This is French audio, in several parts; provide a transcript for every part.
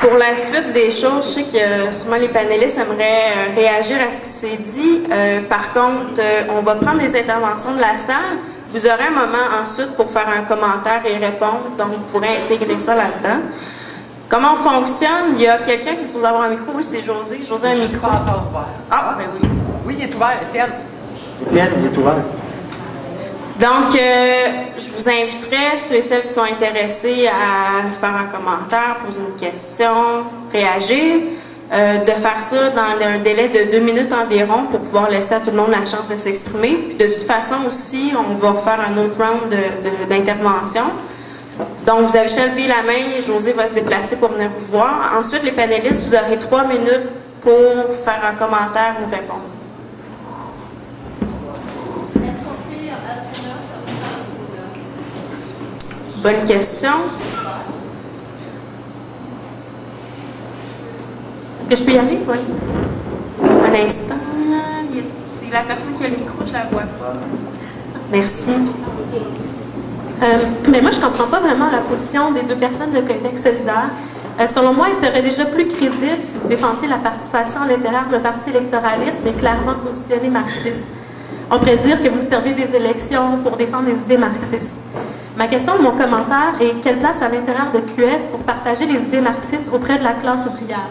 Pour la suite des choses, je sais que sûrement les panélistes aimeraient réagir à ce qui s'est dit. Par contre, on va prendre les interventions de la salle. Vous aurez un moment ensuite pour faire un commentaire et répondre, donc vous pourrez intégrer ça là-dedans. Comment on fonctionne? Il y a quelqu'un qui est supposé avoir un micro. Oui, c'est José. José a un micro. Pas encore ouvert. Ah, ben oui. Oui, il est ouvert, Étienne. Étienne, il est ouvert. Donc, je vous inviterai, ceux et celles qui sont intéressés à faire un commentaire, poser une question, réagir, de faire ça dans un délai de 2 minutes environ pour pouvoir laisser à tout le monde la chance de s'exprimer. Puis de toute façon aussi, on va refaire un autre round d'intervention. Donc, vous avez juste à lever la main, José va se déplacer pour venir vous voir. Ensuite, les panélistes, vous aurez 3 minutes pour faire un commentaire ou répondre. Bonne question. Est-ce que je peux y aller? Oui. Un instant. C'est la personne qui a le micro, je la vois pas. Merci. Mais moi, je ne comprends pas vraiment la position des deux personnes de Québec solidaire. Selon moi, il serait déjà plus crédible si vous défendiez la participation à l'intérieur d'un parti électoraliste, mais clairement positionné marxiste. On pourrait dire que vous servez des élections pour défendre des idées marxistes. Ma question, mon commentaire est quelle place à l'intérieur de QS pour partager les idées marxistes auprès de la classe ouvrière?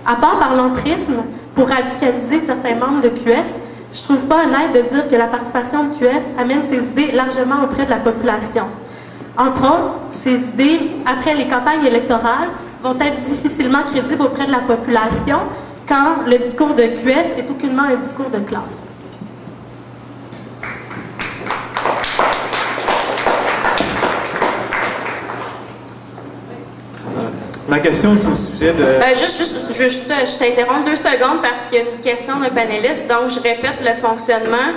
À part par l'entrisme, pour radicaliser certains membres de QS, je ne trouve pas honnête de dire que la participation de QS amène ces idées largement auprès de la population. Entre autres, ces idées, après les campagnes électorales, vont être difficilement crédibles auprès de la population quand le discours de QS est aucunement un discours de classe. Ma question, c'est au sujet de... Je t'interromps 2 secondes parce qu'il y a une question d'un panéliste. Donc, je répète le fonctionnement.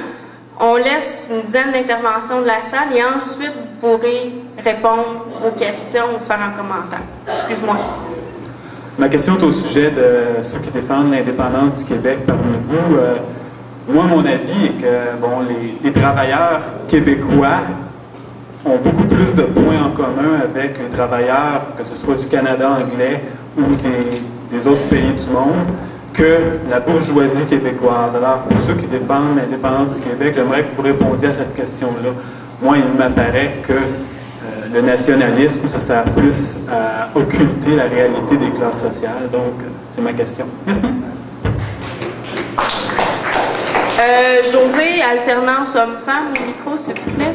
On laisse une dizaine d'interventions de la salle et ensuite, vous pourrez répondre aux questions ou faire un commentaire. Excuse-moi. Ma question est au sujet de ceux qui défendent l'indépendance du Québec parmi vous. Moi, mon avis est que bon, les travailleurs québécois ont beaucoup plus de points en commun avec les travailleurs, que ce soit du Canada anglais ou des autres pays du monde, que la bourgeoisie québécoise. Alors, pour ceux qui défendent l'indépendance du Québec, j'aimerais que vous répondiez à cette question-là. Moi, il m'apparaît que le nationalisme, ça sert plus à occulter la réalité des classes sociales. Donc, c'est ma question. Merci. José, alternance homme-femme au micro, s'il vous plaît.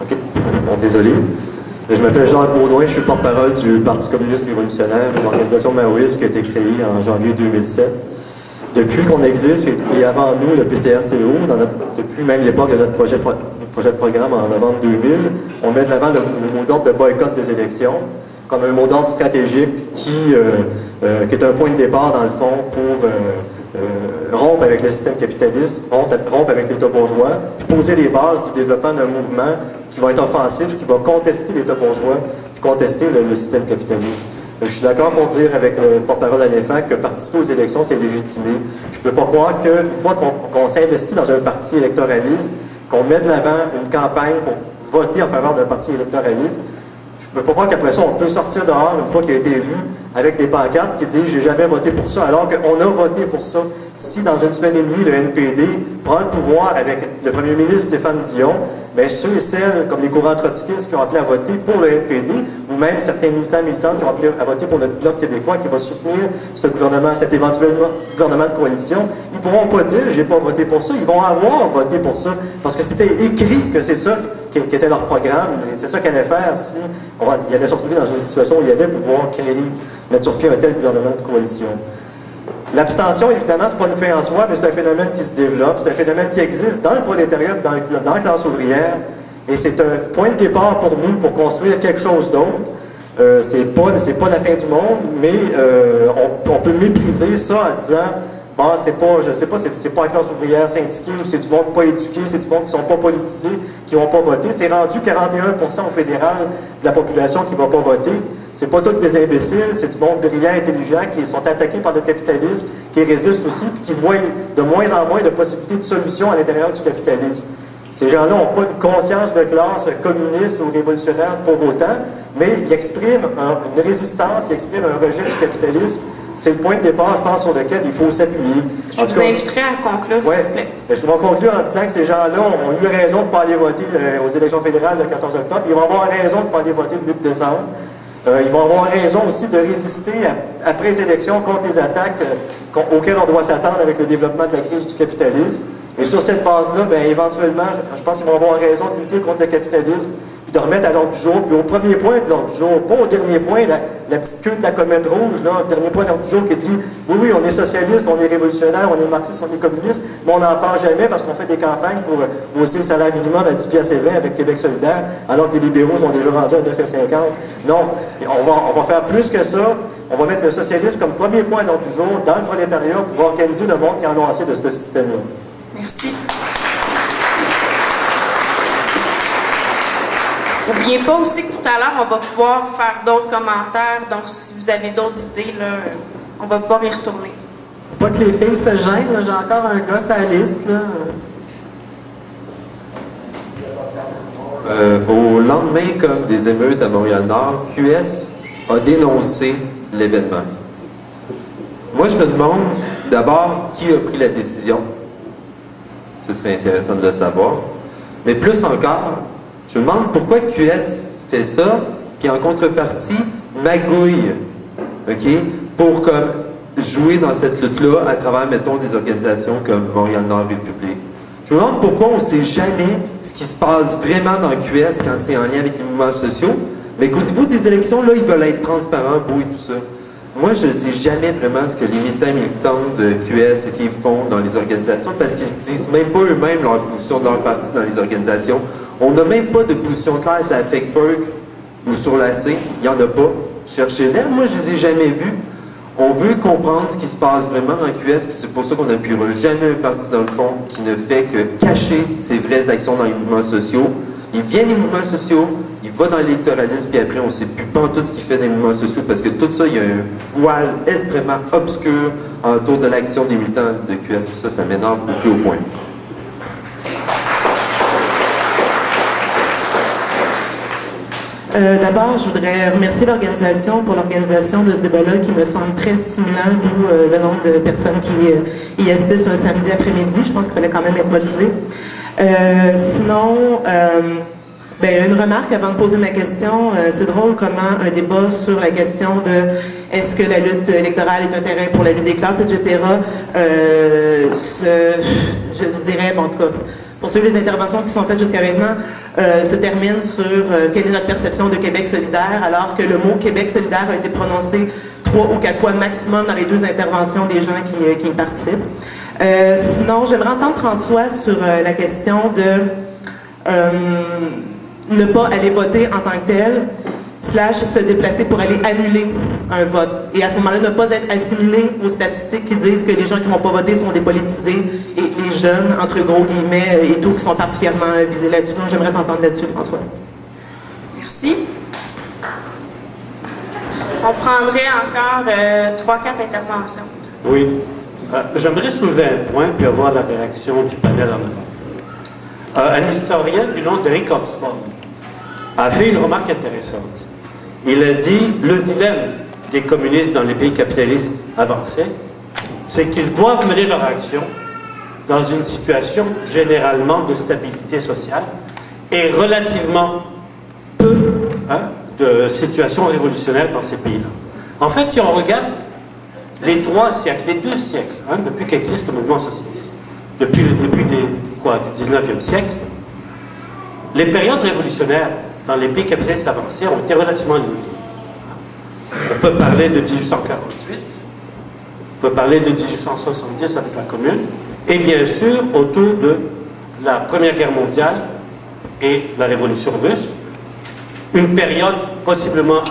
OK. Bon, désolé. Je m'appelle Jacques Baudouin, je suis porte-parole du Parti communiste révolutionnaire, une organisation maoïste qui a été créée en janvier 2007. Depuis qu'on existe, et avant nous, le PCRCO, depuis même l'époque de notre projet de programme en novembre 2000, on met de l'avant le mot d'ordre de boycott des élections comme un mot d'ordre stratégique qui est un point de départ, dans le fond, pour rompre avec le système capitaliste, rompre avec l'État bourgeois, puis poser les bases du développement d'un mouvement qui va être offensif, qui va contester l'État bourgeois, puis contester le système capitaliste. Je suis d'accord pour dire avec le porte-parole à l'EFAC que participer aux élections, c'est légitimé. Je ne peux pas croire qu'une fois qu'on s'investit dans un parti électoraliste, qu'on met de l'avant une campagne pour voter en faveur d'un parti électoraliste, je ne peux pas croire qu'après ça, on peut sortir dehors, une fois qu'il a été élu, avec des pancartes qui disent « j'ai jamais voté pour ça », alors qu'on a voté pour ça. Si dans une semaine et demie, le NPD prend le pouvoir avec le premier ministre Stéphane Dion, bien ceux et celles, comme les courants trotskistes qui ont appelé à voter pour le NPD, ou même certains militantes qui ont appelé à voter pour le Bloc québécois qui va soutenir ce gouvernement, cet éventuel gouvernement de coalition, ils ne pourront pas dire « j'ai pas voté pour ça », ils vont avoir voté pour ça, parce que c'était écrit que c'est ça qui était leur programme, et c'est ça qu'ils allaient faire si ils allaient se retrouver dans une situation où ils allaient pouvoir mettre sur pied un tel gouvernement de coalition. L'abstention, évidemment, c'est pas une fin en soi, mais c'est un phénomène qui se développe, c'est un phénomène qui existe dans le prolétariat, dans la classe ouvrière, et c'est un point de départ pour nous pour construire quelque chose d'autre. C'est pas la fin du monde, mais on peut mépriser ça en disant bon, je sais pas, c'est pas la classe ouvrière syndiquée, ou c'est du monde pas éduqué, c'est du monde qui sont pas politisés, qui vont pas voter. C'est rendu 41% au fédéral de la population qui va pas voter. c'est pas tous des imbéciles, c'est du monde brillant, intelligent, qui sont attaqués par le capitalisme, qui résistent aussi, puis qui voient de moins en moins de possibilités de solutions à l'intérieur du capitalisme. Ces gens-là n'ont pas une conscience de classe communiste ou révolutionnaire pour autant, mais ils expriment une résistance, ils expriment un rejet du capitalisme. C'est le point de départ, je pense, sur lequel il faut s'appuyer. Je vous inviterai à conclure, s'il vous plaît. Je vais conclure en disant que ces gens-là ont eu raison de ne pas aller voter aux élections fédérales le 14 octobre. Ils vont avoir raison de ne pas aller voter le 8 décembre. Ils vont avoir raison aussi de résister après les élections contre les attaques auxquelles on doit s'attendre avec le développement de la crise du capitalisme. Et sur cette base-là, bien, éventuellement, je pense qu'ils vont avoir raison de lutter contre le capitalisme, puis de remettre à l'ordre du jour, puis au premier point de l'ordre du jour, pas au dernier point, la petite queue de la comète rouge, là, le dernier point de l'ordre du jour qui dit « Oui, on est socialiste, on est révolutionnaire, on est marxiste, on est communiste, mais on n'en parle jamais parce qu'on fait des campagnes pour hausser le salaire minimum à 10,20 avec Québec solidaire, alors que les libéraux sont déjà rendus à 9,50. Non, on va faire plus que ça. On va mettre le socialisme comme premier point de l'ordre du jour dans le prolétariat pour organiser le monde qui en a assez de ce système-là. » Merci. N'oubliez pas aussi que tout à l'heure, on va pouvoir faire d'autres commentaires. Donc, si vous avez d'autres idées, là, on va pouvoir y retourner. Faut pas que les filles se gênent. J'ai encore un gosse à la liste. Là. Au lendemain, comme des émeutes à Montréal-Nord, QS a dénoncé l'événement. Moi, je me demande d'abord qui a pris la décision. Ce serait intéressant de le savoir. Mais plus encore, je me demande pourquoi QS fait ça, puis en contrepartie, magouille, OK, pour comme jouer dans cette lutte-là à travers, mettons, des organisations comme Montréal-Nord République. Je me demande pourquoi on ne sait jamais ce qui se passe vraiment dans QS quand c'est en lien avec les mouvements sociaux. Mais écoutez-vous, des élections, là, ils veulent être transparents, beaux et tout ça. Moi, je ne sais jamais vraiment ce que les militants et militantes de QS qu'ils font dans les organisations parce qu'ils ne disent même pas eux-mêmes leur position de leur parti dans les organisations. On n'a même pas de position claire sur la Fake Ferg ou sur la C. Il n'y en a pas. Cherchez-les. Moi, je ne les ai jamais vus. On veut comprendre ce qui se passe vraiment dans QS, puis c'est pour ça qu'on n'appuiera jamais un parti dans le fond qui ne fait que cacher ses vraies actions dans les mouvements sociaux. Il vient des mouvements sociaux, il va dans l'électoralisme, puis après, on ne sait plus pas tout ce qu'il fait dans les mouvements sociaux, parce que tout ça, il y a un voile extrêmement obscur autour de l'action des militants de QS. Ça m'énerve au plus haut point. D'abord, je voudrais remercier l'organisation pour l'organisation de ce débat-là qui me semble très stimulant, d'où le nombre de personnes qui y assistaient sur un samedi après-midi. Je pense qu'il fallait quand même être motivé. Sinon, une remarque avant de poser ma question. C'est drôle comment un débat sur la question de est-ce que la lutte électorale est un terrain pour la lutte des classes, etc., je dirais, bon, en tout cas, pour suivre les interventions qui sont faites jusqu'à maintenant, se termine sur quelle est notre perception de Québec solidaire, alors que le mot Québec solidaire a été prononcé 3 ou 4 fois maximum dans les 2 interventions des gens qui y participent. Sinon, j'aimerais entendre François sur la question de ne pas aller voter en tant que tel, / se déplacer pour aller annuler un vote. Et à ce moment-là, ne pas être assimilé aux statistiques qui disent que les gens qui ne vont pas voter sont dépolitisés et les jeunes, entre gros guillemets, et tout, qui sont particulièrement visés là-dessus. Donc, j'aimerais t'entendre là-dessus, François. Merci. On prendrait encore 3-4 interventions. Oui. J'aimerais soulever un point puis avoir la réaction du panel en avant. Un historien du nom d'Eric Hobsbawm a fait une remarque intéressante. Il a dit le dilemme des communistes dans les pays capitalistes avancés, c'est qu'ils doivent mener leur action dans une situation généralement de stabilité sociale et relativement peu de situations révolutionnaires dans ces pays-là. En fait, si on regarde les 3 siècles, les 2 siècles, depuis qu'existe le mouvement socialiste, depuis le début du 19e siècle, les périodes révolutionnaires dans les pays capitalistes avancés ont été relativement limitées. On peut parler de 1848, on peut parler de 1870 avec la Commune, et bien sûr autour de la Première Guerre mondiale et la Révolution russe, une période possiblement